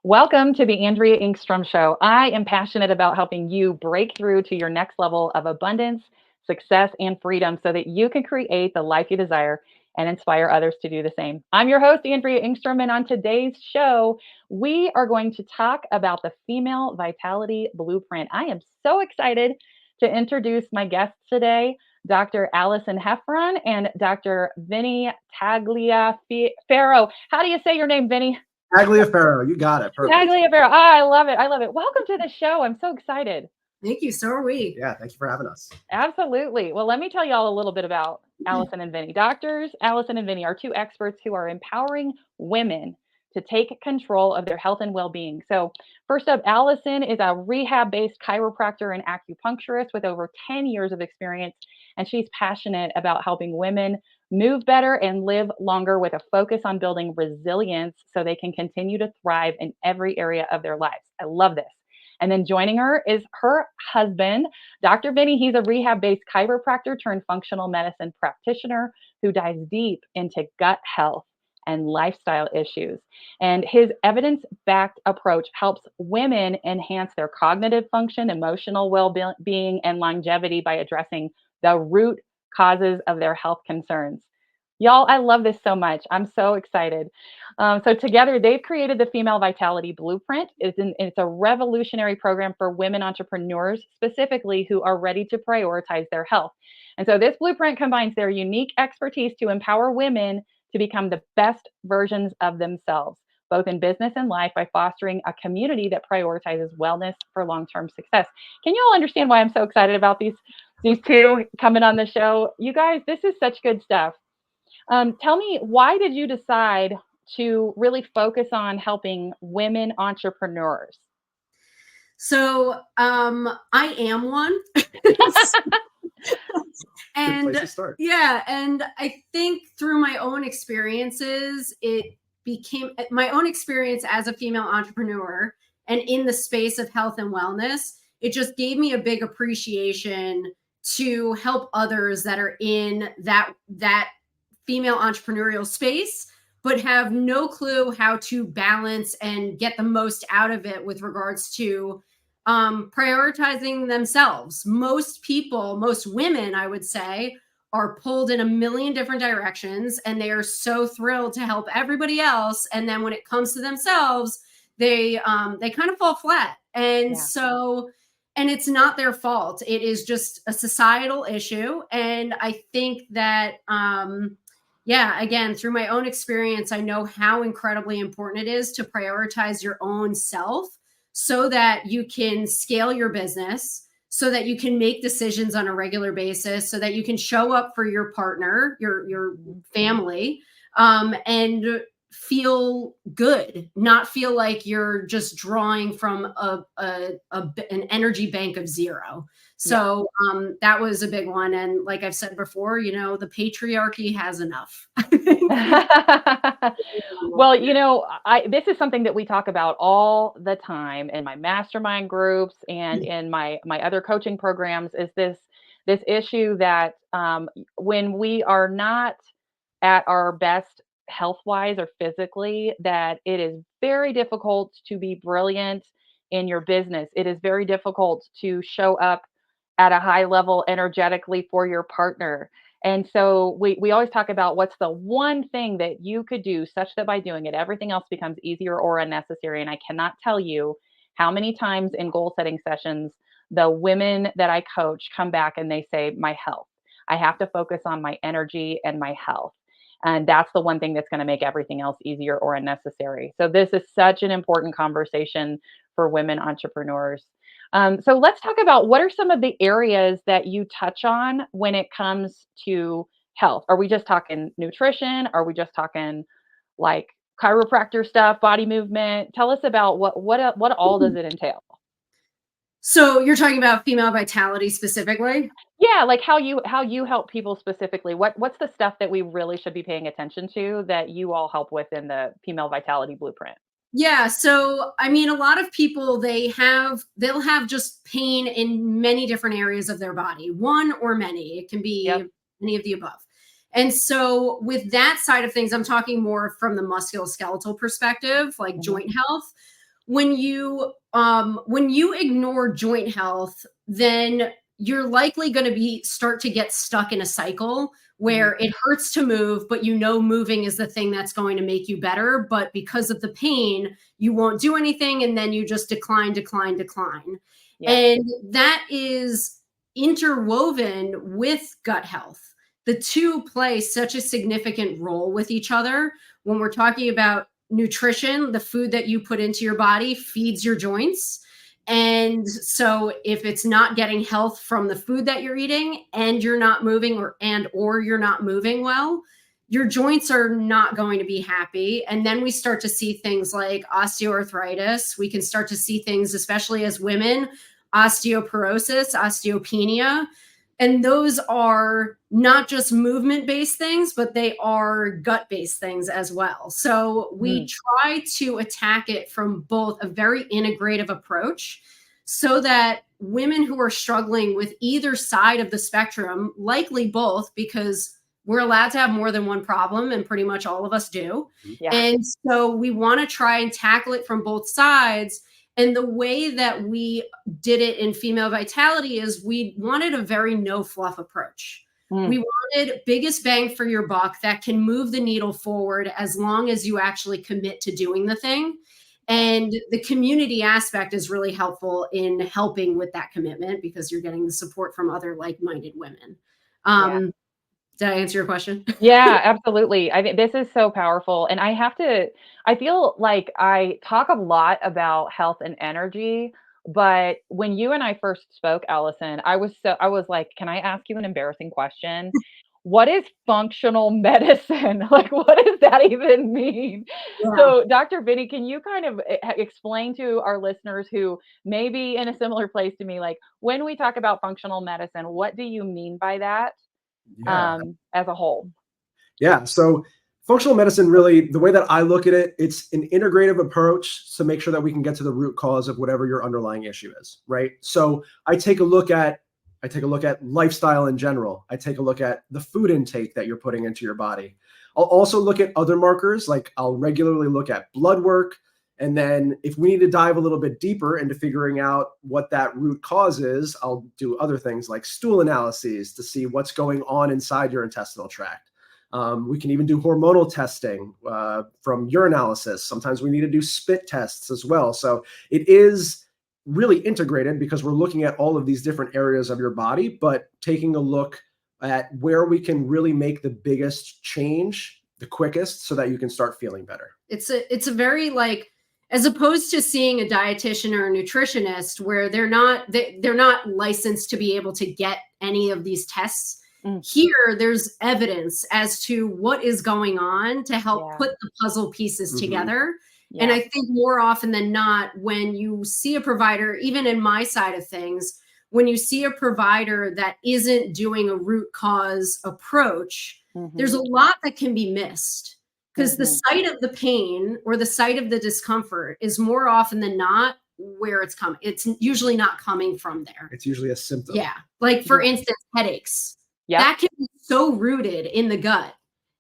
Welcome to the Andrea Engstrom Show. I am passionate about helping you break through to your next level of abundance, success, and freedom so that you can create the life you desire and inspire others to do the same. I'm your host, Andrea Engstrom, and on today's show, we are going to talk about the Female Vitality Blueprint. I am so excited to introduce my guests today, Dr. Allison Heffron and Dr. Vinny Tagliaferro. How do you say your name, Vinny? Tagliaferro, you got it. Perfect. Tagliaferro. Oh, I love it. I love it. Welcome to the show. I'm so excited. Thank you. So are we. Yeah, thank you for having us. Absolutely. Well, let me tell y'all a little bit about Allison and Vinny. Doctors Allison and Vinny are two experts who are empowering women to take control of their health and well-being. So first up, Allison is a rehab-based chiropractor and acupuncturist with over 10 years of experience, and she's passionate about helping women move better and live longer with a focus on building resilience so they can continue to thrive in every area of their lives. I love this. And then joining her is her husband, Dr. Vinny. He's a rehab-based chiropractor turned functional medicine practitioner who dives deep into gut health and lifestyle issues. And his evidence-backed approach helps women enhance their cognitive function, emotional well-being, and longevity by addressing the root causes of their health concerns. Y'all, I love this so much. I'm so excited. So together, they've created the Female Vitality Blueprint. It's a revolutionary program for women entrepreneurs, specifically who are ready to prioritize their health. And so this blueprint combines their unique expertise to empower women to become the best versions of themselves, both in business and life, by fostering a community that prioritizes wellness for long-term success. Can you all understand why I'm so excited about these two coming on the show? You guys, this is such good stuff. Tell me, why did you decide to really focus on helping women entrepreneurs? So I am one. And Good place to start. Yeah, and I think through my own experiences, it became my own experience as a female entrepreneur and in the space of health and wellness. It just gave me a big appreciation to help others that are in that female entrepreneurial space, but have no clue how to balance and get the most out of it with regards to prioritizing themselves. Most people, most women, I would say, are pulled in a million different directions, and they are so thrilled to help everybody else. And then when it comes to themselves, they kind of fall flat. And and it's not their fault. It is just a societal issue. And I think that, again, through my own experience, I know how incredibly important it is to prioritize your own self so that you can scale your business, so that you can make decisions on a regular basis, so that you can show up for your partner, your family, and feel good, not feel like you're just drawing from an energy bank of zero. So that was a big one. And like I've said before, the patriarchy has enough. Well, this is something that we talk about all the time in my mastermind groups and in my other coaching programs, is this issue that when we are not at our best health-wise or physically, that it is very difficult to be brilliant in your business. It is very difficult to show up at a high level energetically for your partner. And so we always talk about what's the one thing that you could do such that by doing it, everything else becomes easier or unnecessary. And I cannot tell you how many times in goal setting sessions, the women that I coach come back and they say, my health. I have to focus on my energy and my health. And that's the one thing that's going to make everything else easier or unnecessary. So this is such an important conversation for women entrepreneurs. So let's talk about, what are some of the areas that you touch on when it comes to health? Are we just talking nutrition? Are we just talking like chiropractor stuff, body movement? Tell us about what all does it entail? So you're talking about female vitality specifically? Yeah, like how you help people specifically. What's the stuff that we really should be paying attention to that you all help with in the Female Vitality Blueprint? Yeah. So, I mean, a lot of people, they'll have just pain in many different areas of their body, one or many. It can be any of the above. And so with that side of things, I'm talking more from the musculoskeletal perspective, like joint health. when you ignore joint health, then you're likely going to start to get stuck in a cycle where it hurts to move, but moving is the thing that's going to make you better. But because of the pain, you won't do anything. And then you just decline. Yeah. And that is interwoven with gut health. The two play such a significant role with each other. When we're talking about nutrition, the food that you put into your body feeds your joints. And so if it's not getting health from the food that you're eating and you're not moving or you're not moving well, your joints are not going to be happy. And then we start to see things like osteoarthritis. We can start to see things, especially as women, osteoporosis, osteopenia. And those are not just movement-based things, but they are gut-based things as well. So we try to attack it from both a very integrative approach so that women who are struggling with either side of the spectrum, likely both, because we're allowed to have more than one problem, and pretty much all of us do. Yeah. And so we want to try and tackle it from both sides. And the way that we did it in Female Vitality is we wanted a very no fluff approach. We wanted biggest bang for your buck that can move the needle forward as long as you actually commit to doing the thing. And the community aspect is really helpful in helping with that commitment because you're getting the support from other like-minded women. Did I answer your question? Yeah, absolutely. I think this is so powerful. And I feel like I talk a lot about health and energy, but when you and I first spoke, Allison, I was like, can I ask you an embarrassing question? What is functional medicine? Like, what does that even mean? Yeah. So, Dr. Vinny, can you kind of explain to our listeners who may be in a similar place to me, like when we talk about functional medicine, what do you mean by that? Yeah. As a whole. Yeah. So functional medicine, really, the way that I look at it, it's an integrative approach to make sure that we can get to the root cause of whatever your underlying issue is, right? So I take a look at lifestyle in general. I take a look at the food intake that you're putting into your body. I'll also look at other markers, like I'll regularly look at blood work. And then if we need to dive a little bit deeper into figuring out what that root cause is, I'll do other things like stool analyses to see what's going on inside your intestinal tract. We can even do hormonal testing from urinalysis. Sometimes we need to do spit tests as well. So it is really integrated because we're looking at all of these different areas of your body, but taking a look at where we can really make the biggest change the quickest so that you can start feeling better. It's a very as opposed to seeing a dietitian or a nutritionist where they're not licensed to be able to get any of these tests. Here, there's evidence as to what is going on to help put the puzzle pieces together. Yeah. And I think more often than not, when you see a provider, even in my side of things, when you see a provider that isn't doing a root cause approach, there's a lot that can be missed. Because the site of the pain or the site of the discomfort is more often than not where it's coming. It's usually not coming from there. It's usually a symptom. Yeah. Like for instance, headaches. Yeah. That can be so rooted in the gut.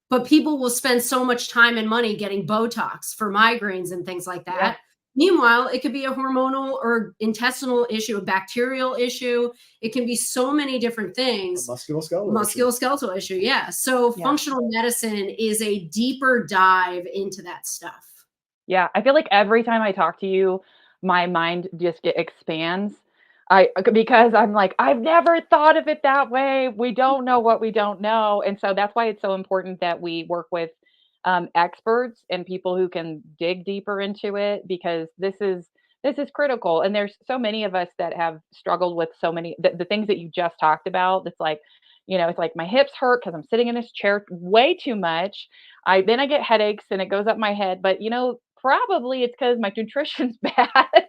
But people will spend so much time and money getting Botox for migraines and things like that. Yeah. Meanwhile, it could be a hormonal or intestinal issue, a bacterial issue. It can be so many different things. Musculoskeletal issue. Yeah. So functional medicine is a deeper dive into that stuff. Yeah. I feel like every time I talk to you, my mind just expands. Because I'm like, I've never thought of it that way. We don't know what we don't know. And so that's why it's so important that we work with experts and people who can dig deeper into it, because this is critical. And there's so many of us that have struggled with so many, the things that you just talked about. It's like, it's like my hips hurt because I'm sitting in this chair way too much. Then I get headaches and it goes up my head. But probably it's because my nutrition's bad,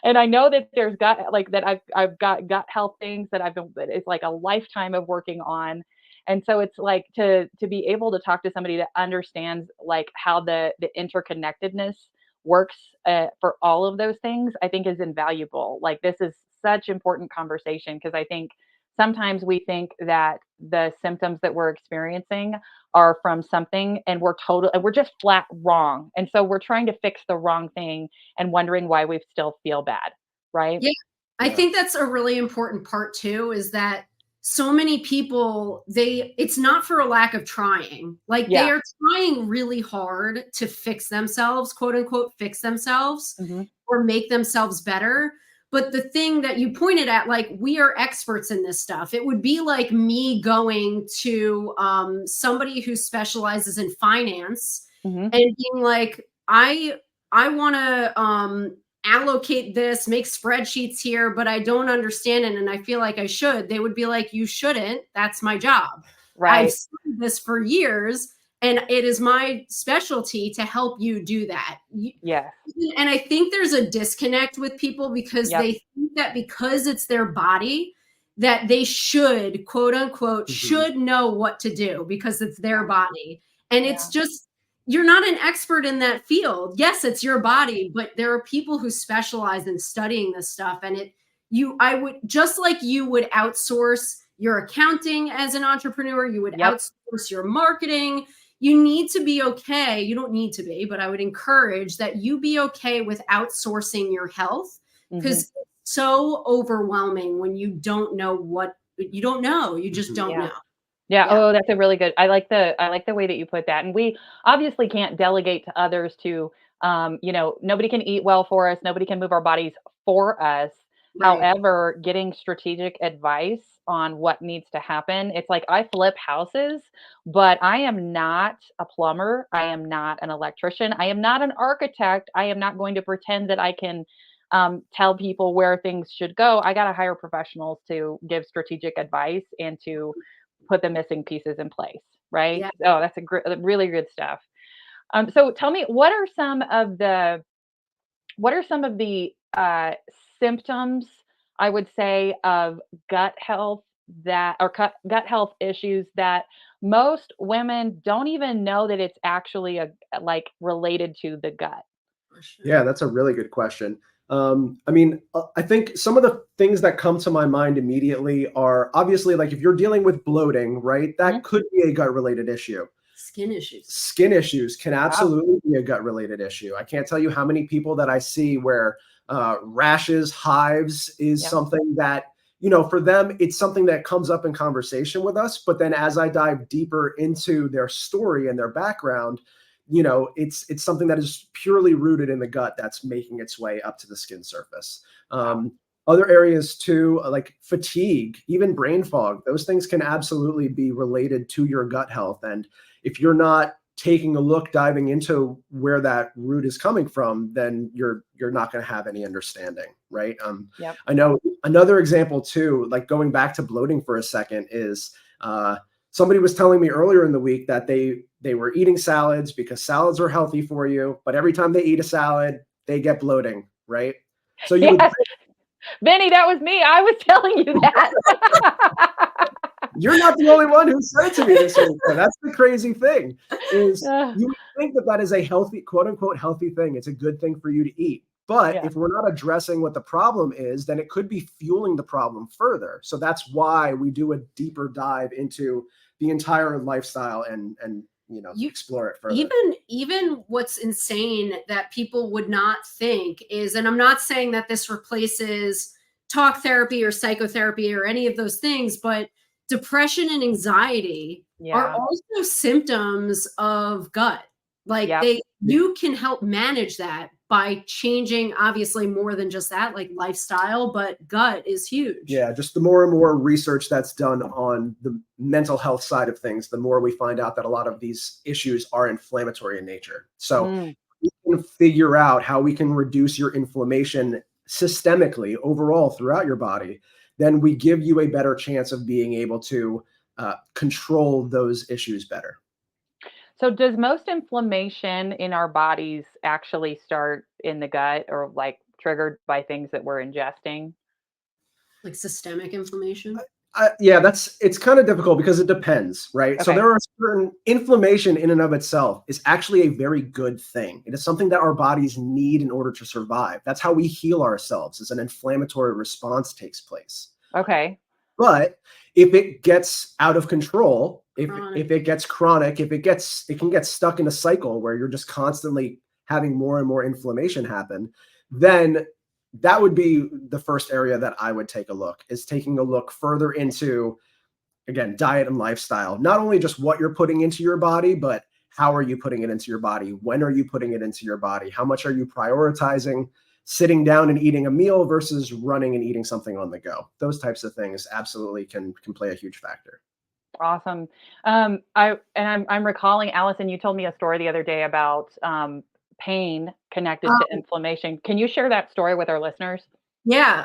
and I know that there's I've got gut health things that it's like a lifetime of working on. And so it's like to be able to talk to somebody that understands like how the interconnectedness works for all of those things, I think is invaluable. Like this is such important conversation because I think sometimes we think that the symptoms that we're experiencing are from something and we're just flat wrong. And so we're trying to fix the wrong thing and wondering why we still feel bad, right? Yeah. I Yeah. think that's a really important part too, is that so many people, it's not for a lack of trying. Like they Yeah. are trying really hard to fix themselves, quote unquote, fix themselves Hmm. or make themselves better. But the thing that you pointed at, like, we are experts in this stuff. It would be like me going to somebody who specializes in finance Hmm. and being like, I want to allocate this, make spreadsheets here, but I don't understand it and I feel like I should. They would be like, you shouldn't. That's my job. I've Right. studied this for years and it is my specialty to help you do that. Yes. And I think there's a disconnect with people because Yep. they think that because it's their body, that they should, quote unquote, should know what to do because it's their body. And it's just, you're not an expert in that field. Yes, it's your body, but there are people who specialize in studying this stuff. And I would, just like you would outsource your accounting as an entrepreneur, you would outsource your marketing. You need to be okay. You don't need to be, but I would encourage that you be okay with outsourcing your health because it's so overwhelming when you don't know what you don't know. You just don't know. Yeah. Oh, that's a really good. I like the way that you put that. And we obviously can't delegate to others to, nobody can eat well for us. Nobody can move our bodies for us. Right. However, getting strategic advice on what needs to happen. It's like I flip houses, but I am not a plumber. I am not an electrician. I am not an architect. I am not going to pretend that I can tell people where things should go. I got to hire professionals to give strategic advice and to put the missing pieces in place, right? Yeah. Oh, that's really good stuff. So tell me, what are some of the symptoms, I would say, of gut health gut health issues that most women don't even know that it's actually like related to the gut? For sure. Yeah, that's a really good question. I think some of the things that come to my mind immediately are obviously like if you're dealing with bloating, right? That could be a gut related issue. Skin issues. Skin issues can absolutely be a gut related issue. I can't tell you how many people that I see where rashes, hives is something that, for them, it's something that comes up in conversation with us. But then as I dive deeper into their story and their background, it's something that is purely rooted in the gut that's making its way up to the skin surface. Other areas too, like fatigue, even brain fog, those things can absolutely be related to your gut health. And if you're not taking a look, diving into where that root is coming from, then you're not going to have any understanding, right? I know another example too, like going back to bloating for a second, is somebody was telling me earlier in the week that they were eating salads because salads are healthy for you, but every time they eat a salad, they get bloating, right? So you would Vinny, that was me. I was telling you that. You're not the only one who said it to me this week. That's the crazy thing is you would think that is a healthy, quote unquote, healthy thing. It's a good thing for you to eat. But if we're not addressing what the problem is, then it could be fueling the problem further. So that's why we do a deeper dive into the entire lifestyle and you explore it further. Even what's insane that people would not think is, and I'm not saying that this replaces talk therapy or psychotherapy or any of those things, but depression and anxiety are also symptoms of gut. Like you can help manage that by changing, obviously, more than just that, like lifestyle, but gut is huge. Yeah, just the more and more research that's done on the mental health side of things, the more we find out that a lot of these issues are inflammatory in nature. So we can figure out how we can reduce your inflammation systemically overall throughout your body. Then we give you a better chance of being able to control those issues better. So does most inflammation in our bodies actually start in the gut or like triggered by things that we're ingesting? Like systemic inflammation? It's kind of difficult because it depends, right? So there are certain inflammation in and of itself is actually a very good thing. It is something that our bodies need in order to survive. That's how we heal ourselves, as an inflammatory response takes place. Okay. But if it gets out of control, Chronic. if it gets chronic, it can get stuck in a cycle where you're just constantly having more and more inflammation happen, then that would be the first area that I would take a look, is taking a look further into, again, diet and lifestyle. Not only just what you're putting into your body, but how are you putting it into your body? When are you putting it into your body? How much are you prioritizing sitting down and eating a meal versus running and eating something on the go? Those types of things absolutely can play a huge factor. Awesome. I'm recalling, Allison, you told me a story the other day about pain connected to inflammation. Can you share that story with our listeners? Yeah.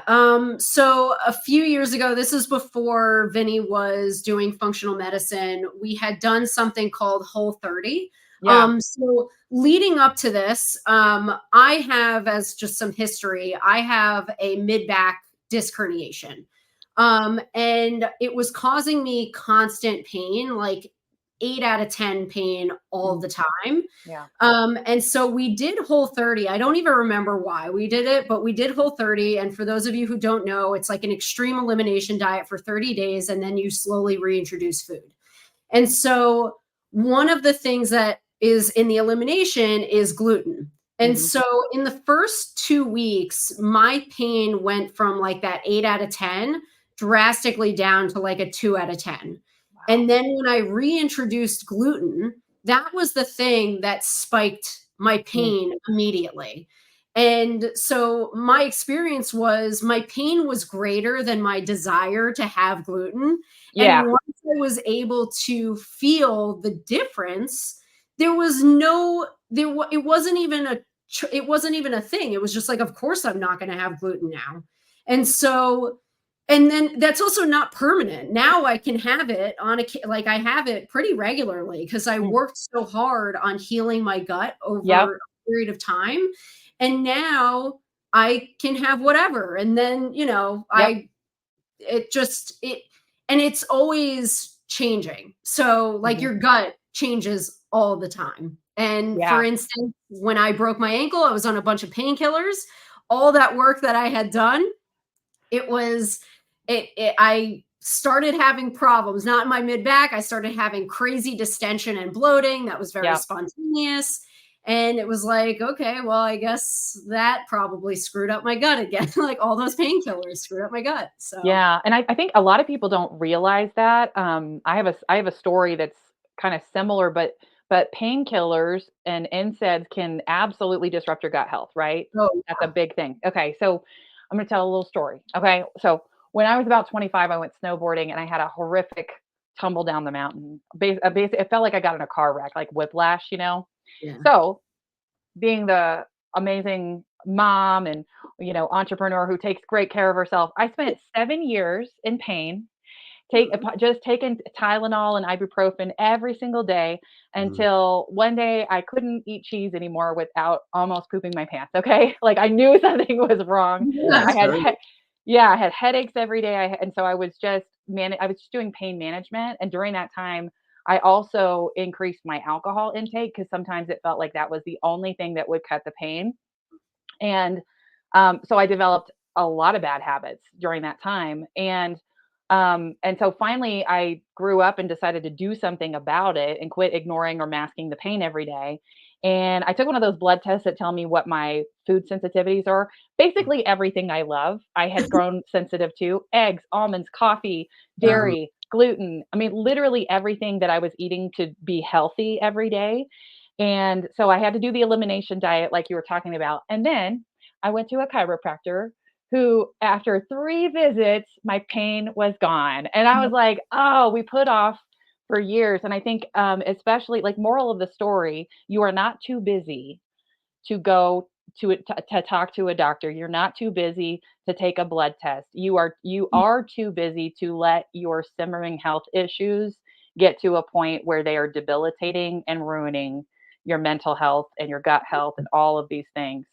So a few years ago, this is before Vinny was doing functional medicine, we had done something called Whole30. Yeah. So leading up to this, I have, as just some history, I have a mid-back disc herniation. And it was causing me constant pain, like 8 out of 10 pain all the time. Yeah. And so we did Whole30. I don't even remember why we did it, but we did Whole30. And for those of you who don't know, it's like an extreme elimination diet for 30 days, and then you slowly reintroduce food. And so one of the things that is in the elimination is gluten. And so in the first 2 weeks, my pain went from like that 8 out of 10 drastically down to like a 2 out of 10. And then when I reintroduced gluten, that was the thing that spiked my pain immediately. And so my experience was my pain was greater than my desire to have gluten. Yeah. And once I was able to feel the difference, there was no, it wasn't even a thing. It was just like, of course I'm not going to have gluten now. And so, and then that's also not permanent. Now I can have it like I have it pretty regularly because I worked so hard on healing my gut over a period of time. And now I can have whatever. And then, and it's always changing. So like your gut changes all the time. And for instance, when I broke my ankle, I was on a bunch of painkillers. All that work that I had done, I started having problems, not in my mid back. I started having crazy distension and bloating. That was very spontaneous. And it was like, okay, well, I guess that probably screwed up my gut again. Like all those painkillers screwed up my gut. So Yeah. And I think a lot of people don't realize that. I have a story that's kind of similar, but painkillers and NSAIDs can absolutely disrupt your gut health, right? That's a big thing. Okay. So I'm going to tell a little story. Okay. So when I was about 25, I went snowboarding and I had a horrific tumble down the mountain. It felt like I got in a car wreck, like whiplash, So being the amazing mom and, entrepreneur who takes great care of herself, I spent 7 years in pain, just taking Tylenol and ibuprofen every single day until one day I couldn't eat cheese anymore without almost pooping my pants. Okay. Like I knew something was wrong. I had headaches every day. And so I was just doing pain management. And during that time, I also increased my alcohol intake because sometimes it felt like that was the only thing that would cut the pain. And so I developed a lot of bad habits during that time. And so finally I grew up and decided to do something about it and quit ignoring or masking the pain every day. And I took one of those blood tests that tell me what my food sensitivities are. Basically everything I love, I had grown sensitive to: eggs, almonds, coffee, dairy, gluten. I mean, literally everything that I was eating to be healthy every day. And so I had to do the elimination diet like you were talking about. And then I went to a chiropractor who, after 3 visits, my pain was gone. And I was like, oh, we put off for years. And I think, especially like moral of the story, you are not too busy to go to talk to a doctor. You're not too busy to take a blood test. You are too busy to let your simmering health issues get to a point where they are debilitating and ruining your mental health and your gut health and all of these things.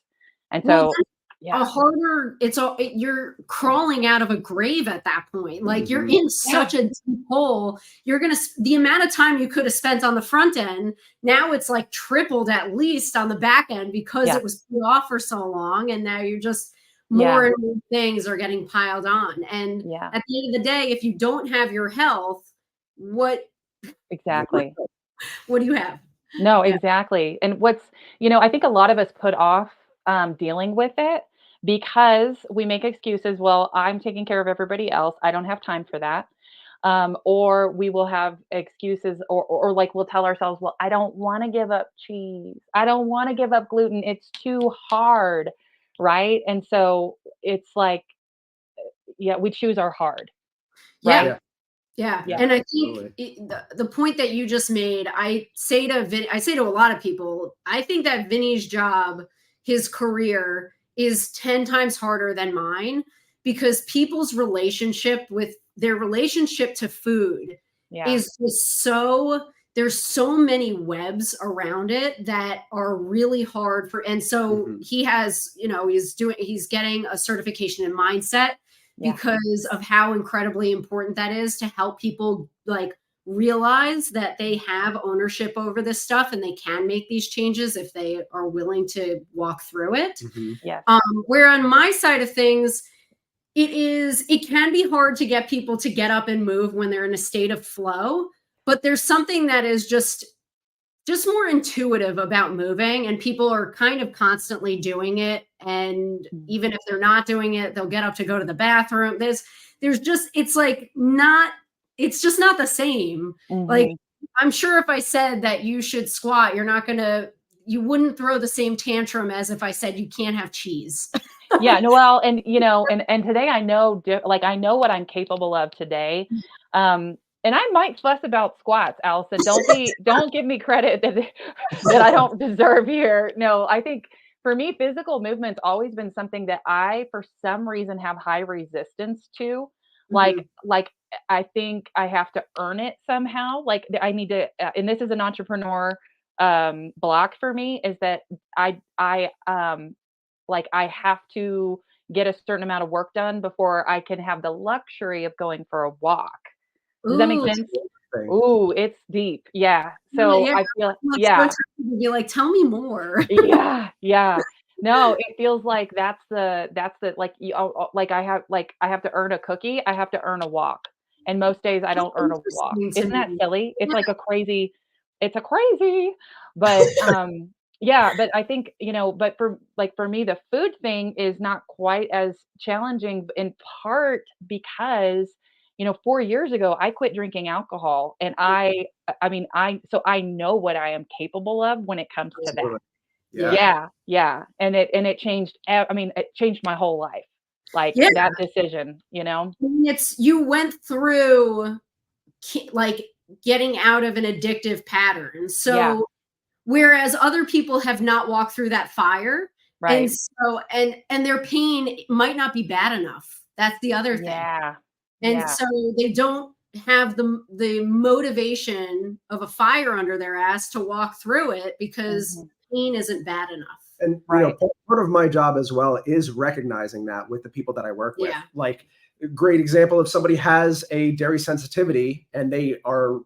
And so you're crawling out of a grave at that point. Like you're in such a deep hole. The amount of time you could have spent on the front end, now it's like tripled at least on the back end because it was put off for so long. And now you're just more and more things are getting piled on. And Yeah. at the end of the day, if you don't have your health, what Exactly. what do you have? No, Yeah. exactly. And I think a lot of us put off dealing with it because we make excuses. Well, I'm taking care of everybody else. I don't have time for that. Or we will have excuses, or like we'll tell ourselves, well, I don't want to give up cheese. I don't want to give up gluten. It's too hard. Right. And so it's like, we choose our hard. Yeah. Right. Yeah. Yeah. And I think the point that you just made, I say to a lot of people, I think that Vinny's job, his career is 10 times harder than mine, because people's relationship to food Yeah. is just there's so many webs around it that are really hard and so he has, he's getting a certification in mindset because of how incredibly important that is to help people like realize that they have ownership over this stuff and they can make these changes if they are willing to walk through it. Yes. Where on my side of things, it can be hard to get people to get up and move when they're in a state of flow, but there's something that is just more intuitive about moving, and people are kind of constantly doing it. And even if they're not doing it, they'll get up to go to the bathroom. It's just not the same. Like, I'm sure if I said that you should squat, you wouldn't throw the same tantrum as if I said you can't have cheese. Yeah, no, well, and and today I know, I know what I'm capable of today. And I might fuss about squats, Allison. Don't give me credit that I don't deserve here. No, I think for me, physical movement's always been something that I, for some reason, have high resistance to. Like I think I have to earn it somehow. Like I need to, and this is an entrepreneur block for me, is that I have to get a certain amount of work done before I can have the luxury of going for a walk. Does that make sense? Ooh, it's deep. Yeah. So I feel, Be like, tell me more. Yeah. No, it feels like that's the like I have to earn a cookie. I have to earn a walk. And most days I don't earn a walk. Isn't that silly? It's like it's a crazy, but yeah, but I think, but for me, the food thing is not quite as challenging, in part because 4 years ago, I quit drinking alcohol, and so I know what I am capable of when it comes to that. Yeah. And it changed, it changed my whole life. Like that decision, You went through like getting out of an addictive pattern. So whereas other people have not walked through that fire. Right. And so, and their pain might not be bad enough. That's the other thing. Yeah. And so they don't have the motivation of a fire under their ass to walk through it because pain isn't bad enough. And part of my job as well is recognizing that with the people that I work with. Like, a great example, if somebody has a dairy sensitivity and they are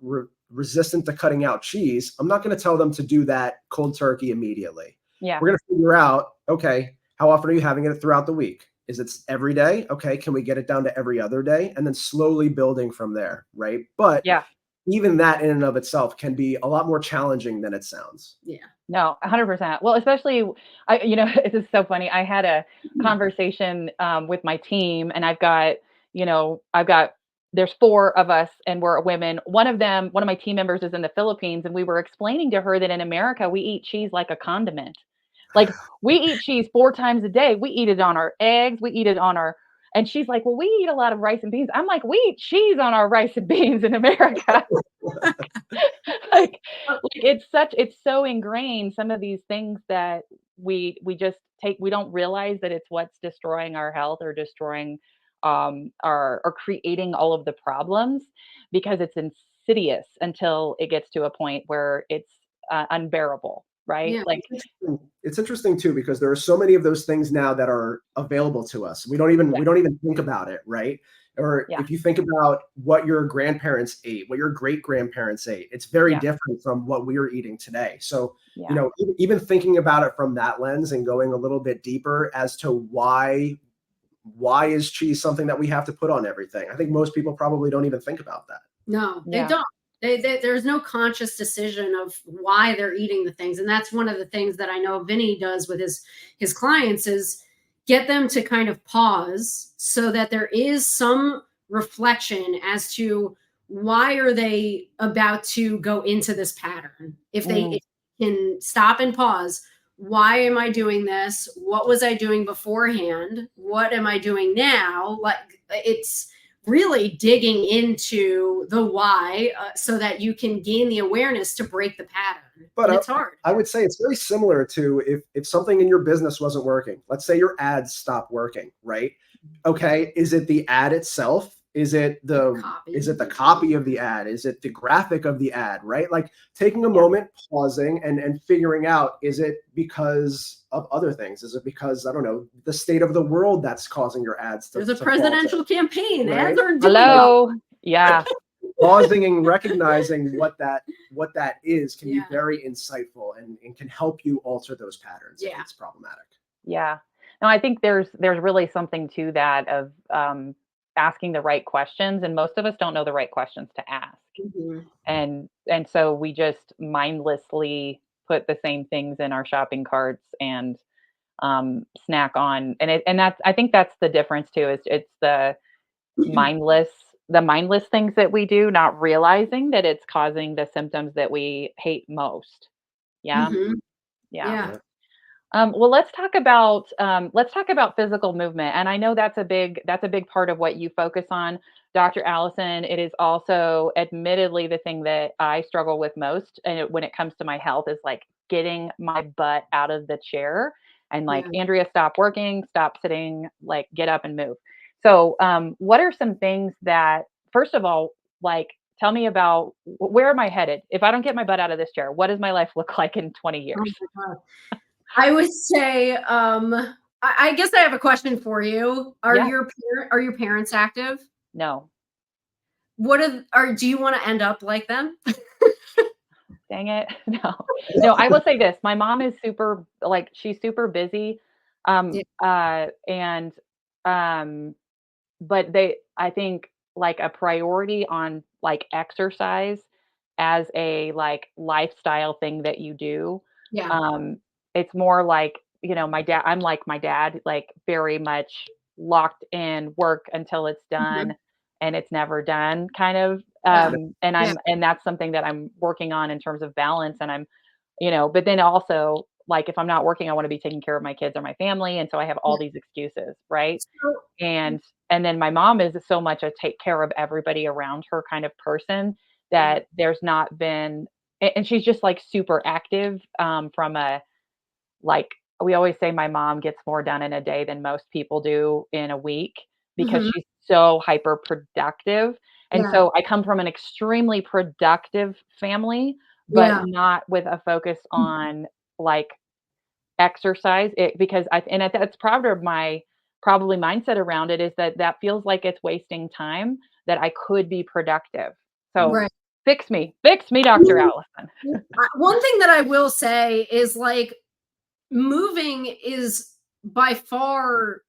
resistant to cutting out cheese, I'm not going to tell them to do that cold turkey immediately. Yeah. We're going to figure out, okay, how often are you having it throughout the week? Is it every day? Okay, can we get it down to every other day? And then slowly building from there, right? But even that in and of itself can be a lot more challenging than it sounds. Yeah. No, 100%. Well, especially, it is so funny. I had a conversation with my team, and there's 4 of us and we're women. One of my team members is in the Philippines, and we were explaining to her that in America, we eat cheese like a condiment. Like, we eat cheese 4 times a day. We eat it on our eggs. We eat it on and she's like, well, we eat a lot of rice and beans. I'm like, we eat cheese on our rice and beans in America. It's so ingrained, some of these things that we just take, we don't realize that it's what's destroying our health or destroying or creating all of the problems, because it's insidious until it gets to a point where it's unbearable. Right. Yeah. It's interesting too, because there are so many of those things now that are available to us. We don't even think about it. Right. Or if you think about what your grandparents ate, what your great grandparents ate, it's very different from what we are eating today. So, even thinking about it from that lens and going a little bit deeper as to why why is cheese something that we have to put on everything? I think most people probably don't even think about that. No, they Yeah. don't. There's no conscious decision of why they're eating the things. And that's one of the things that I know Vinny does with his clients is get them to kind of pause so that there is some reflection as to why are they about to go into this pattern. If they can stop and pause, why am I doing this? What was I doing beforehand? What am I doing now? Like, it's really digging into the why so that you can gain the awareness to break the pattern. But and it's hard. I would say it's very similar to if something in your business wasn't working. Let's say your ads stopped working, right? Okay, is it the ad itself? Is it the copy of the ad? Is it the graphic of the ad, right? Like taking a moment, pausing and figuring out, is it because of other things? Is it because, I don't know, the state of the world that's causing your ads to There's a falter, presidential campaign. right? Ads aren't doing Hello. Yeah. Pausing and recognizing what that is can be Yeah. very insightful and can help you alter those patterns if Yeah. it's problematic. Yeah. No, I think there's really something to that of asking the right questions, and most of us don't know the right questions to ask. Mhm. And so we just mindlessly put the same things in our shopping carts and snack on, and that's, I think that's the difference too, is it's the mindless things that we do, not realizing that it's causing the symptoms that we hate most. Yeah. Mhm. Yeah. Yeah. Well, let's talk about physical movement, and I know that's a big part of what you focus on, Dr. Allison. It is also, admittedly, the thing that I struggle with most, and when it comes to my health, is like getting my butt out of the chair and like, Yeah. Andrea, stop working, stop sitting, like get up and move. So, what are some things that, first of all, like, tell me about where am I headed if I don't get my butt out of this chair? What does my life look like in 20 Oh years? my God. I would say, I guess I have a question for you. Yeah. Are your parents active? No. Do you want to end up like them? Dang it. No. No, I will say this. My mom is super, like, she's super busy. Yeah. And but I think, like, a priority on like exercise as a like lifestyle thing that you do. Yeah. Um, it's more like, I'm like my dad, like very much locked in, work until it's Mhm. done and it's never done kind of. Yeah. And Yeah. that's something that I'm working on in terms of balance. And but then also, like, if I'm not working, I want to be taking care of my kids or my family. And so I have all Yeah. these excuses, right? So, And then my mom is so much a take care of everybody around her kind of person yeah. that there's not been, and she's just like super active, from a, like, we always say my mom gets more done in a day than most people do in a week because Mhm. she's so hyper productive. And Yeah. so I come from an extremely productive family, but Yeah. not with a focus on like exercise. Because that's part of my probably mindset around it, is that feels like it's wasting time that I could be productive. So Right. fix me, Dr. Allison. One thing that I will say is, like, moving is by far,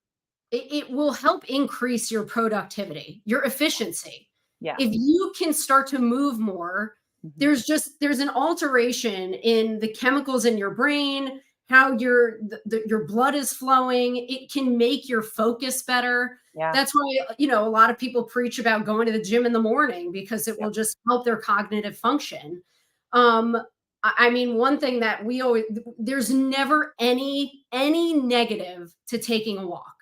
it will help increase your productivity, your efficiency. Yeah. If you can start to move more, Mhm. there's an alteration in the chemicals in your brain, how your blood is flowing. It can make your focus better. Yeah. That's why, a lot of people preach about going to the gym in the morning because it will Yep. just help their cognitive function. Um, I mean, one thing that there's never any negative to taking a walk.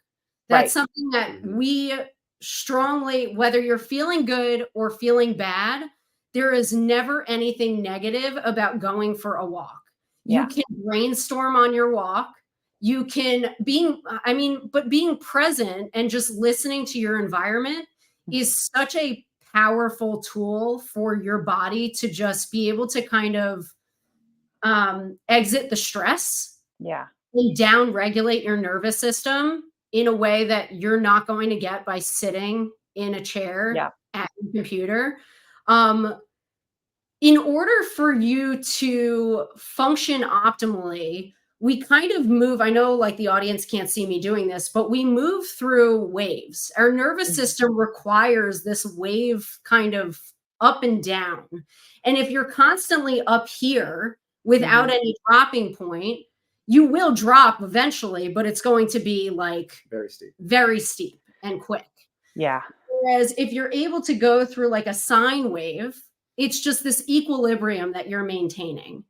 That's Right. something that Mhm. we strongly, whether you're feeling good or feeling bad, there is never anything negative about going for a walk. You Yeah. can brainstorm on your walk. You can but being present and just listening to your environment is such a powerful tool for your body to just be able to kind of exit the stress Yeah. and down regulate your nervous system in a way that you're not going to get by sitting in a chair Yeah. at your computer. Um, in order for you to function optimally, we kind of move. I know like the audience can't see me doing this, but we move through waves. Our nervous system requires this wave kind of up and down. And if you're constantly up here without any dropping point, you will drop eventually, but it's going to be like very steep and quick. Yeah. Whereas if you're able to go through like a sine wave, it's just this equilibrium that you're maintaining.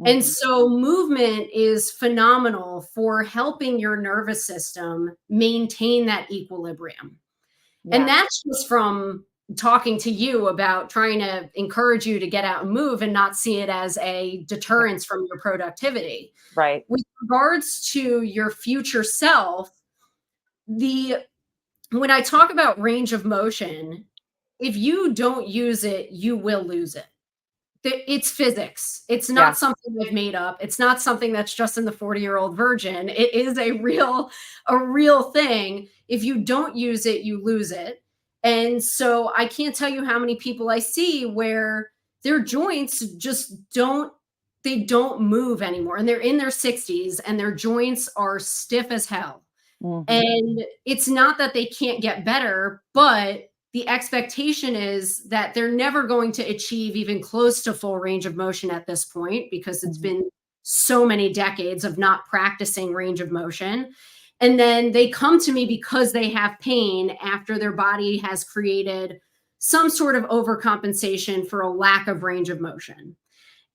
And so movement is phenomenal for helping your nervous system maintain that equilibrium. Yeah. And that's just from talking to you about trying to encourage you to get out and move and not see it as a deterrence from your productivity. Right. With regards to your future self, when I talk about range of motion, if you don't use it, you will lose it. It's physics. It's not something they've made up. It's not something that's just in the 40-year-old virgin. It is a real thing. If you don't use it, you lose it. And so I can't tell you how many people I see where their joints just don't move anymore. And they're in their 60s and their joints are stiff as hell. And it's not that they can't get better, but the expectation is that they're never going to achieve even close to full range of motion at this point, because it's been so many decades of not practicing range of motion. And then they come to me because they have pain after their body has created some sort of overcompensation for a lack of range of motion.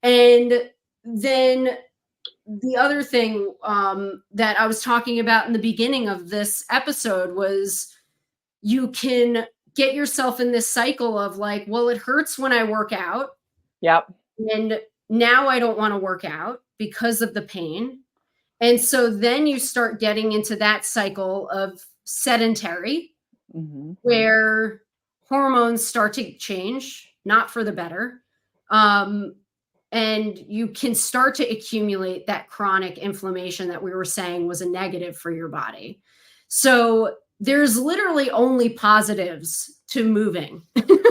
And then the other thing that I was talking about in the beginning of this episode was you can get yourself in this cycle of like, well, it hurts when I work out. Yep. And now I don't want to work out because of the pain. And so then you start getting into that cycle of sedentary, where hormones start to change, not for the better. And you can start to accumulate that chronic inflammation that we were saying was a negative for your body. So there's literally only positives to moving.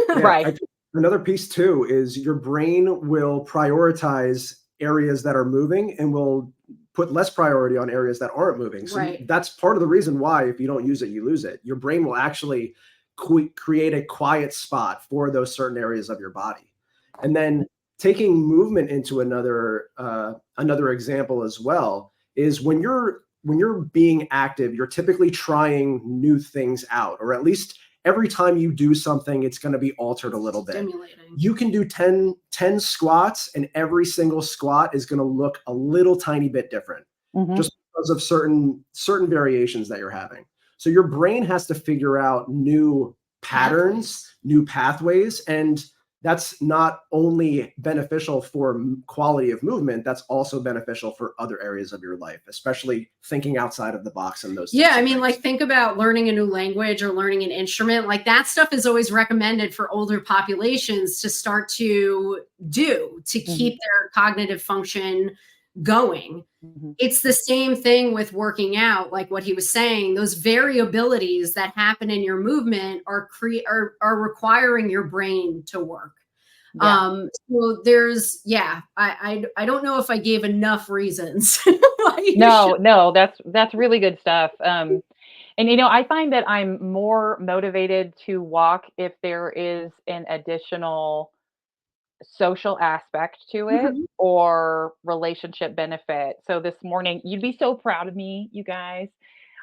Right. I think another piece too is your brain will prioritize areas that are moving and will put less priority on areas that aren't moving. So that's part of the reason why if you don't use it, you lose it. Your brain will actually create a quiet spot for those certain areas of your body. And then taking movement into another example as well is when you're being active, you're typically trying new things out, or at least every time you do something, it's going to be altered a little bit. Stimulating. You can do 10 squats and every single squat is going to look a little tiny bit different just because of certain variations that you're having. So your brain has to figure out new patterns, new pathways, and that's not only beneficial for quality of movement, that's also beneficial for other areas of your life, especially thinking outside of the box and those. Yeah, I mean, like think about learning a new language or learning an instrument. Like that stuff is always recommended for older populations to start to do to keep their cognitive function going. It's the same thing with working out, like what he was saying. Those variabilities that happen in your movement are requiring your brain to work. So there's, I don't know if I gave enough reasons. No, that's really good stuff. And I find that I'm more motivated to walk if there is an additional social aspect to it or relationship benefit. So this morning, you'd be so proud of me, you guys.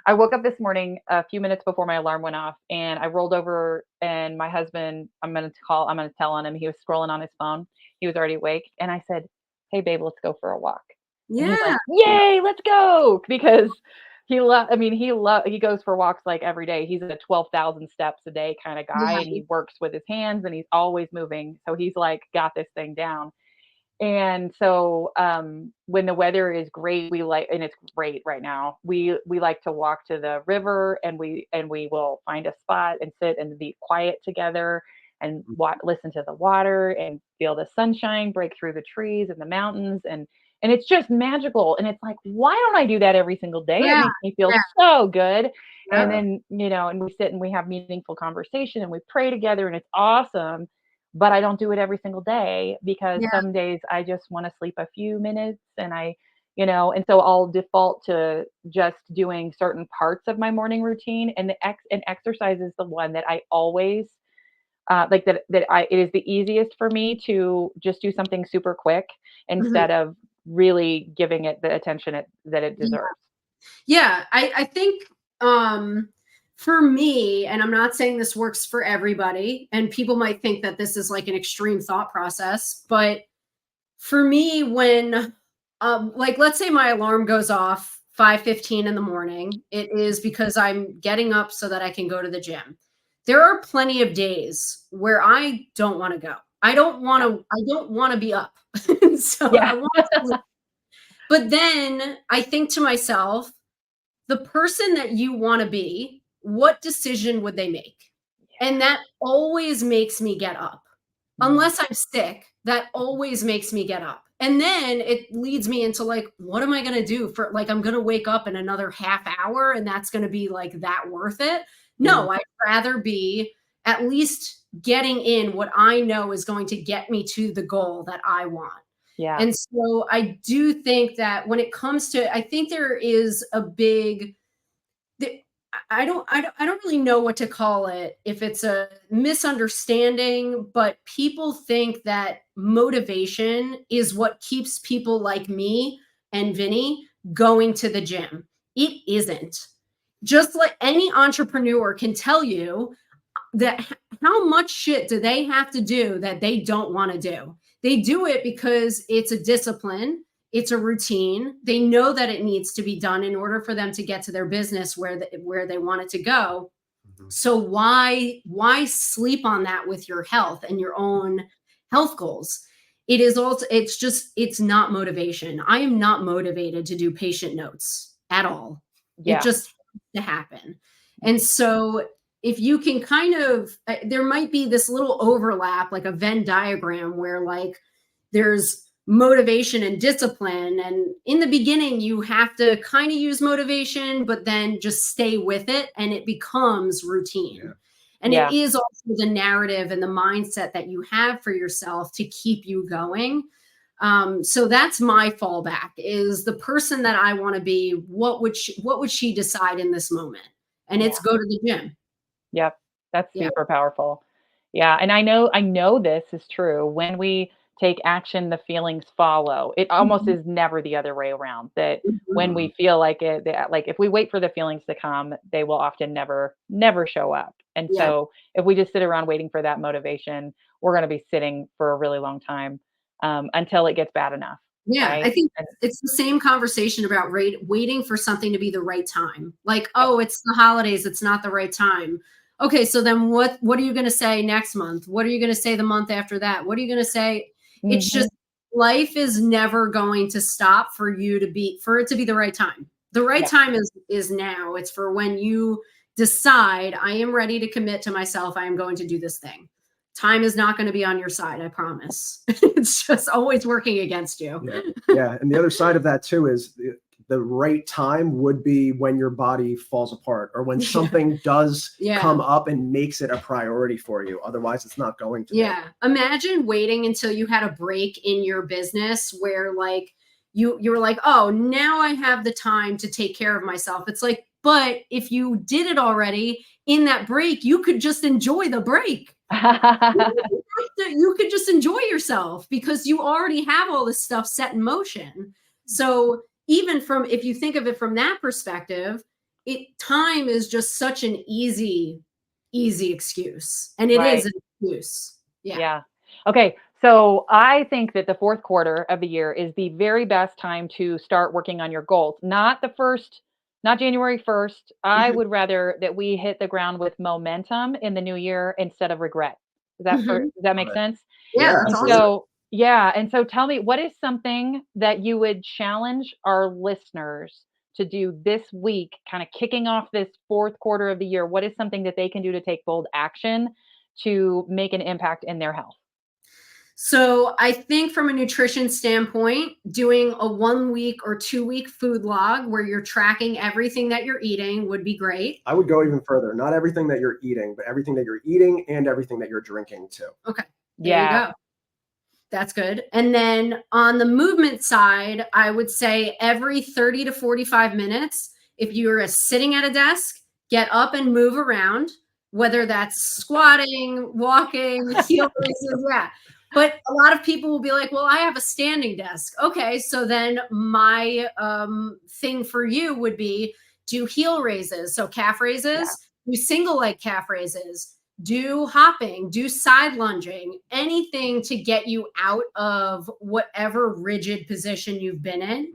I woke up this morning a few minutes before my alarm went off, and I rolled over, and my husband, I'm going to tell on him. He was scrolling on his phone. He was already awake. And I said, "Hey babe, let's go for a walk." Yeah. And he's like, "Yay, let's go." Because he goes for walks like every day. He's a 12,000 steps a day kind of guy, and he works with his hands and he's always moving. So he's like got this thing down. And so when the weather is great, and it's great right now, we like to walk to the river, and we will find a spot and sit and be quiet together and listen to the water and feel the sunshine break through the trees and the mountains. And it's just magical. And it's like, why don't I do that every single day? It makes me feel so good. And then, and we sit and we have meaningful conversation and we pray together, and it's awesome. But I don't do it every single day because some days I just want to sleep a few minutes, and I you know, and so I'll default to just doing certain parts of my morning routine. And and exercise is the one that I always like it is the easiest for me to just do something super quick Mhm. instead of really giving it the attention that it Yeah. deserves. Yeah, I think for me, and I'm not saying this works for everybody, and people might think that this is like an extreme thought process, but for me, when like let's say my alarm goes off 5:15 in the morning, it is because I'm getting up so that I can go to the gym. There are plenty of days where I don't want to go. I don't want to be up. So Yeah. I want to, but then I think to myself, the person that you want to be, what decision would they make? And that always makes me get up. Mm. Unless I'm sick, that always makes me get up. And then it leads me into like, what am I going to do for like, I'm going to wake up in another half hour and that's going to be like that worth it? Mm. No, I'd rather be at least getting in what I know is going to get me to the goal that I want. Yeah. And so I do think that when it comes to, I think there is a big, I don't really know what to call it, if it's a misunderstanding, but people think that motivation is what keeps people like me and Vinny going to the gym. It isn't. Just like any entrepreneur can tell you that how much shit do they have to do that they don't want to do? They do it because it's a discipline, it's a routine. They know that it needs to be done in order for them to get to their business where they want it to go. Mhm. So why sleep on that with your health and your own health goals? It is also it's not motivation. I am not motivated to do patient notes at all. It Yeah. just has to happen. And so if you can kind of there might be this little overlap like a Venn diagram where like there's motivation and discipline, and in the beginning you have to kind of use motivation but then just stay with it and it becomes routine. Yeah. And Yeah. it is also the narrative and the mindset that you have for yourself to keep you going. So that's my fallback is the person that I want to be. What would she decide in this moment? And Yeah. it's go to the gym. Yep. That's Yeah. super powerful. Yeah, and I know this is true. When we take action, the feelings follow. It almost Mhm. is never the other way around. That when Mhm. Mhm. we feel like it, like if we wait for the feelings to come, they will often never show up. And Yeah. so if we just sit around waiting for that motivation, we're going to be sitting for a really long time until it gets bad enough, Yeah, I right? think And it's the same conversation about waiting for something to be the right time. Like, yep. oh, it's the holidays, it's not the right time. Okay, so then what are you going to say next month? What are you going to say the month after that? What are you going to say? It's Mhm. just life is never going to stop for it to be the right time. The right Yeah. time is now. It's for when you decide I am ready to commit to myself. I am going to do this thing. Time is not going to be on your side, I promise. It's just always working against you. Yeah. Yeah. And the other side of that too is the right time would be when your body falls apart or when Yeah. something does Yeah. come up and makes it a priority for you. Otherwise, it's not going to be. Yeah. Imagine waiting until you had a break in your business where like you were like, "Oh, now I have the time to take care of myself." It's like, but if you did it already in that break, you could just enjoy the break. You could just enjoy yourself because you already have all this stuff set in motion. So even from if you think of it from that perspective, time is just such an easy excuse. And it is Right. an excuse. Yeah. Yeah. Okay. So I think that the fourth quarter of the year is the very best time to start working on your goals. Not the first, not January 1st. I Mhm. would rather that we hit the ground with momentum in the new year instead of regret. Mhm. Does that make Love it. sense? Yeah, Yeah, that's And awesome. absolutely. so, yeah. And so tell me, what is something that you would challenge our listeners to do this week, kind of kicking off this fourth quarter of the year? What is something that they can do to take bold action to make an impact in their health? So I think from a nutrition standpoint, doing a 1 week or 2 week food log where you're tracking everything that you're eating would be great. I would go even further. Not everything that you're eating, but everything that you're eating and everything that you're drinking too. Okay. There you Yeah. go. That's good. And then on the movement side, I would say every 30 to 45 minutes, if you're sitting at a desk, get up and move around, whether that's squatting, walking, heel raises. Yeah. But a lot of people will be like, well, I have a standing desk. Okay. So then my thing for you would be do heel raises. So calf raises, do single leg calf raises, do hopping, do side lunging, anything to get you out of whatever rigid position you've been in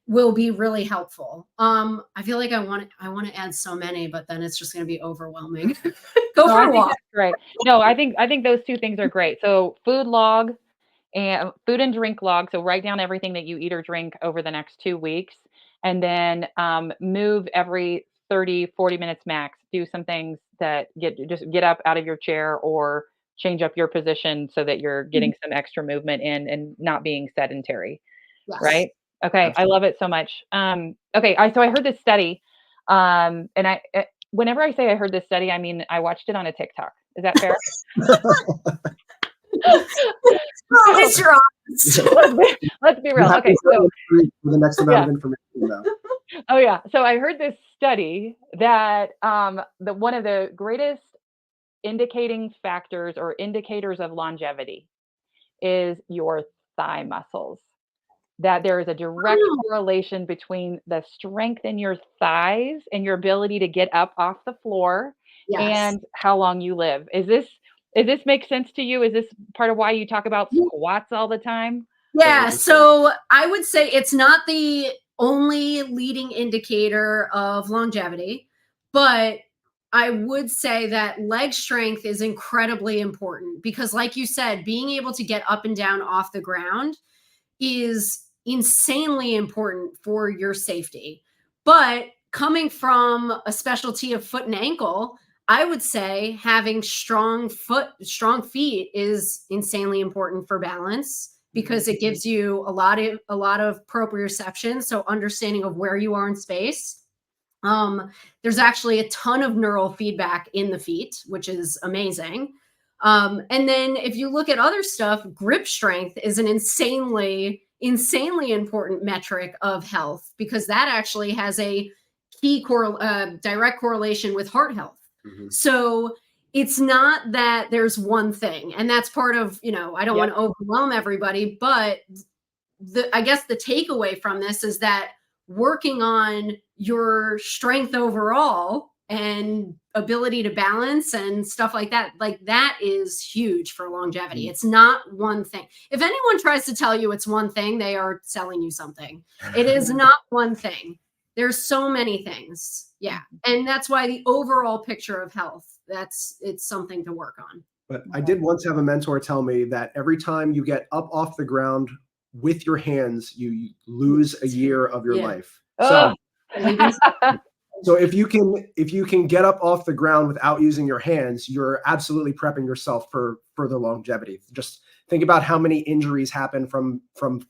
will be really helpful. I feel like I want to add so many, but then it's just going to be overwhelming. Go for a walk. Great. No, I think those two things are great. So food log and food and drink log. So write down everything that you eat or drink over the next 2 weeks, and then move every 30, 40 minutes max. Do some things that get up out of your chair or change up your position so that you're getting some extra movement in and not being sedentary. Yes. Right? Okay. I love it so much. Okay. So I heard this study, and whenever I say I heard this study, I mean, I watched it on a TikTok. Is that fair? It's your let's be real. Okay. So for the next amount of information though. Oh yeah. So I heard this study that one of the greatest indicating factors or indicators of longevity is your thigh muscles. That there is a direct correlation between the strength in your thighs and your ability to get up off the floor and how long you live. Is this make sense to you? Is this part of why you talk about squats all the time? Yeah. So I would say it's not the only leading indicator of longevity, but I would say that leg strength is incredibly important because, like you said, being able to get up and down off the ground is insanely important for your safety. But coming from a specialty of foot and ankle, I would say having strong feet is insanely important for balance because it gives you a lot of proprioception. So understanding of where you are in space. There's actually a ton of neural feedback in the feet, which is amazing. And then if you look at other stuff, grip strength is an insanely important metric of health because that actually has a key direct correlation with heart health. So it's not that there's one thing, and that's part of, I don't want to overwhelm everybody, but I guess the takeaway from this is that working on your strength overall and ability to balance and stuff like that is huge for longevity. It's not one thing. If anyone tries to tell you it's one thing, they are selling you something. It is not one thing. There's so many things. Yeah. And that's why the overall picture of health, it's something to work on. But I did once have a mentor tell me that every time you get up off the ground with your hands, you lose a year of your life. So if you can get up off the ground without using your hands, you're absolutely prepping yourself for further longevity. Just think about how many injuries happen from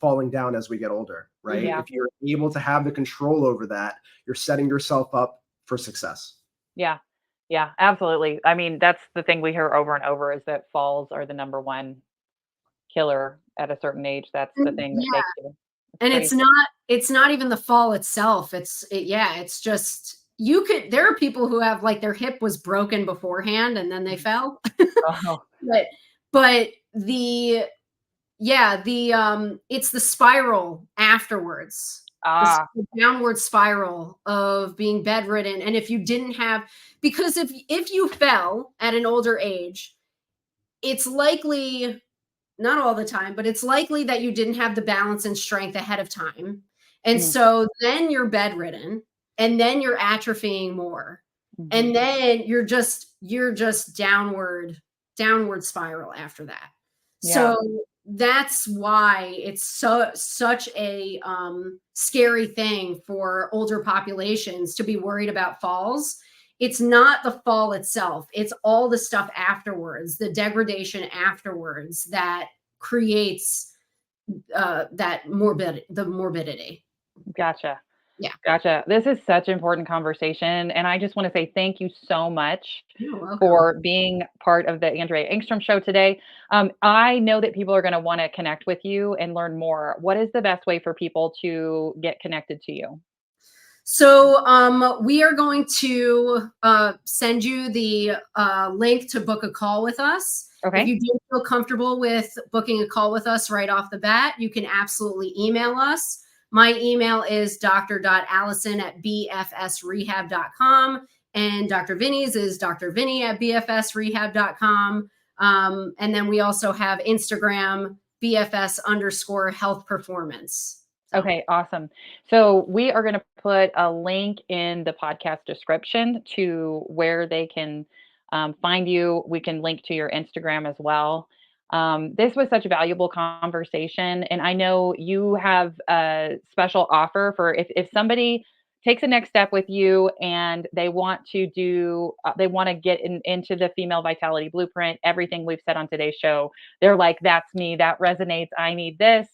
falling down as we get older, right? Yeah. If you're able to have the control over that, you're setting yourself up for success. Yeah. Yeah, absolutely. I mean, that's the thing we hear over and over is that falls are the number one killer at a certain age. That's the thing that takes you. And it's not even the fall itself. It's just, there are people who have like their hip was broken beforehand and then they fell. But it's the spiral afterwards. The downward spiral of being bedridden. And if you didn't have, because if you fell at an older age, it's likely, not all the time, but it's likely that you didn't have the balance and strength ahead of time. And so then you're bedridden and then you're atrophying more. And then you're just downward spiral after that. Yeah. So that's why it's such a scary thing for older populations to be worried about falls. It's not the fall itself. It's all the stuff afterwards, the degradation afterwards that creates the morbidity. Gotcha. Yeah. Gotcha. This is such an important conversation. And I just want to say thank you so much You're welcome. for being part of the Andrea Engstrom show today. I know that people are going to want to connect with you and learn more. What is the best way for people to get connected to you? So we are going to send you the link to book a call with us. Okay. If you do feel comfortable with booking a call with us right off the bat, you can absolutely email us. My email is dr.allison@bfsrehab.com, and Dr. Vinny's is drvinny@bfsrehab.com. And then we also have Instagram, BFS_health performance. Okay, awesome. So we are going to put a link in the podcast description to where they can find you. We can link to your Instagram as well. This was such a valuable conversation, and I know you have a special offer for if somebody takes a next step with you and they want to do they want to get into the female vitality blueprint, everything we've said on today's show. They're like, that's me, that resonates, I need this.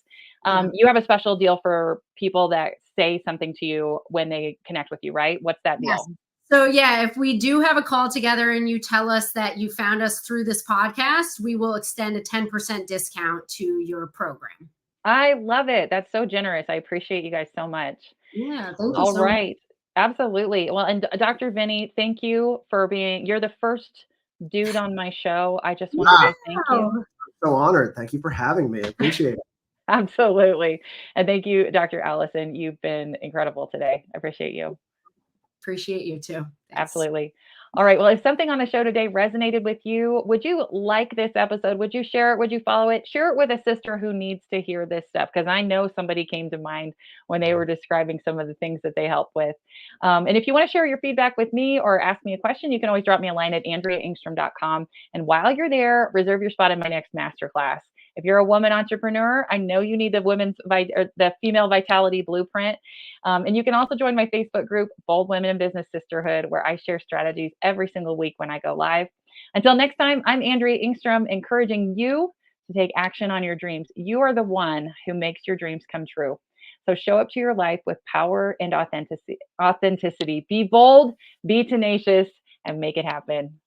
You have a special deal for people that say something to you when they connect with you, right? What's that deal? Yes. So yeah, if we do have a call together and you tell us that you found us through this podcast, we will extend a 10% discount to your program. I love it. That's so generous. I appreciate you guys so much. Yeah, thank you All so much. right. Absolutely. Well, and Dr. Vinny, thank you for you're the first dude on my show. I just want to say thank you. Wow. I'm so honored. Thank you for having me. I appreciate it. Absolutely. And thank you, Dr. Allison. You've been incredible today. I appreciate you. Appreciate you too. Thanks. Absolutely. All right. Well, if something on the show today resonated with you, would you like this episode? Would you share it? Would you follow it? Share it with a sister who needs to hear this stuff, because I know somebody came to mind when they were describing some of the things that they help with. And if you want to share your feedback with me or ask me a question, you can always drop me a line at andreaengstrom.com. And while you're there, reserve your spot in my next masterclass. If you're a woman entrepreneur, I know you need the female vitality blueprint. And you can also join my Facebook group, Bold Women in Business Sisterhood, where I share strategies every single week when I go live. Until next time, I'm Andrea Engstrom, encouraging you to take action on your dreams. You are the one who makes your dreams come true. So show up to your life with power and authenticity. Be bold, be tenacious, and make it happen.